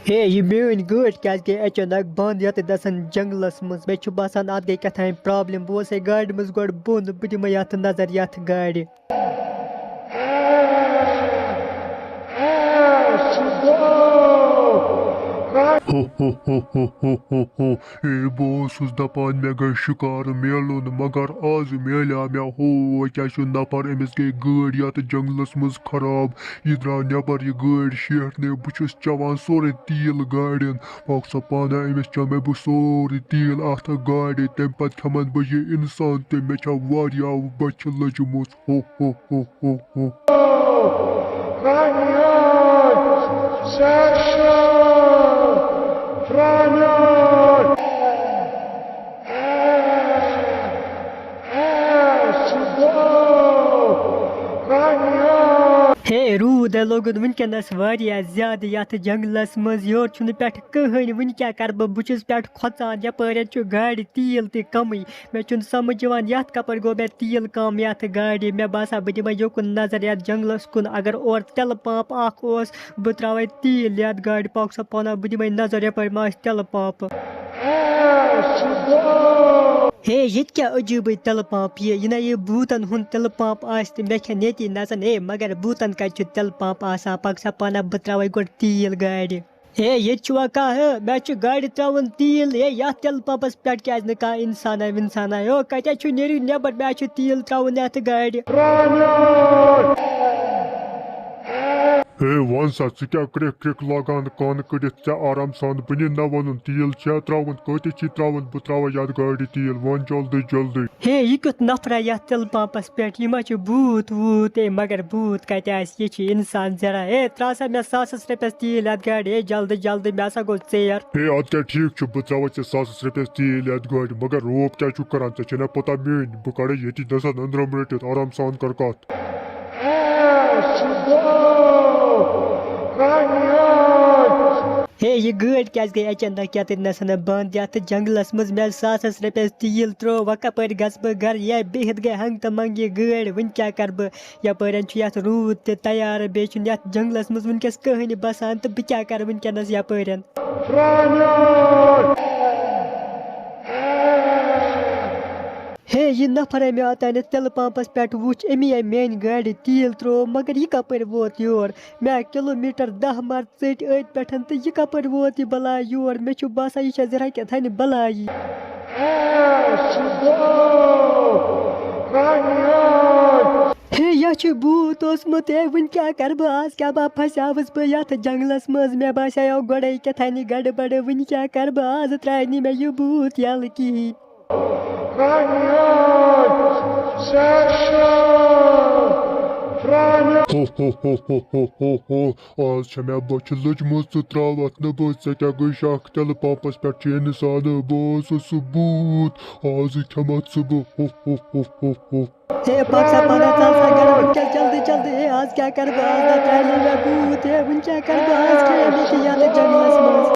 हे ये मेन गाड़ क्या गई अचानक बंद ये दसन जंगलस मज मे बसान अत गई कथ प्रॉब्लम बह गाड़ मज गो बंद बह दिम ये नजर ये गाड़ हे बस दपान मे गई शिकार मिलन मगर आज मिले मे हो क्या नफर अमिस गई गाड़ ये जंगलस मज खराब यह द्राव नबर यह गाड़ शेटने बहुत चवान सोरे तेल गाड़न पाक पाना अमिस चमे बह सोरे तेल अत गाड़ तम पे खमन बह यह इंसान ते मे बच लजमुत हो हे रूद लोगन वनकनस ज्यादा ये जंगलस मज योर पे कहन वन क्या कर बहुत पे खोचान यपर गाड़ तेल तम मे समझ ये कपर गो मे तेल कम ये गाड़ मे बसा बह दिम योकुन नजर ये जंगलस कुन अगर और तेल पंप बह त्रा तेल ये गाड़ पाक पाना बह दिम नजर यपर मा तेल पंप हे ये क्या अजीब तेल पंप यह ना ये भूतन हुन तेल पंप मे खेन ये नजन हे मगर भूतन कत तेल पंप पक पाना बह त्रा गो तेल गाड़ हे ये कह मे गाड़ त्रावन तेल हे ये तेल पंपस पे क्या कह इंसान विंसान हो कत नीर नबर मे तेल त्रावन ये गाड़ हे वन सा क्या क्रिक क्रिक लगान कान कड़ित आराम सान बह ना वन तेल त्रावन कत त्रावन बह त्रा ये गाड़ तेल वन जल्दी जल्दी हे यह कुत नफरा ये तेल पंपस पे यह भूत वूत मगर भूत कत ये इंसान जरा हे त्रा सा मे सास रपस तेल ये गाड़ हे जल्दी जल्दी मे गो ेर हे अद क्या ठीक बह त्राव सास रपस तेल ये गाड़ मगर रोब क्या करान ऐ पता मेन बह कड़े ये दसन अंदरम रटित आराम सान कर कत हे ये गाड़ क्या गई अचानक ये नसन बंद ये जंगलस मज मे सास रपस तेल त्रो व कपर गस बह गर ये बिहत गई हंग तो मंग ये गाड़ वन क्या कर बह यपर रूद तैयार बे जंगलस मज वनकस कहन बसान तो बह क्या कर वनकनस यपर हे यह नफर मे ओतान तेल पंपस पे वुच अमी आई मेन गाड़ तेल त्रो मगर यह कपर वोत योर मे किलोमीटर 10 मर चट अत पे तो यह कपर वोत यह बलाय योर मे बसा यह जरा कथान बलाई हे यह भूत ओसमुत वन क्या कर बह आज क्या बह फसावस बह ये जंगलस मज मे बसायो गोड़े कथान गड़बड़ वन क्या कर बह आज त्राय मे यह भूत यल कहीं आज मे बच लजमुत त्राव न बह क्या गई शाख तेल पंपस पे इंसान बह सबूत आज खमत सुबह हे पाक पाना चल सा गड़ क्या जल्दी जल्दी आज क्या कर बह आज त्राय मे भूत वन क्या कर बह आज जंगलस मज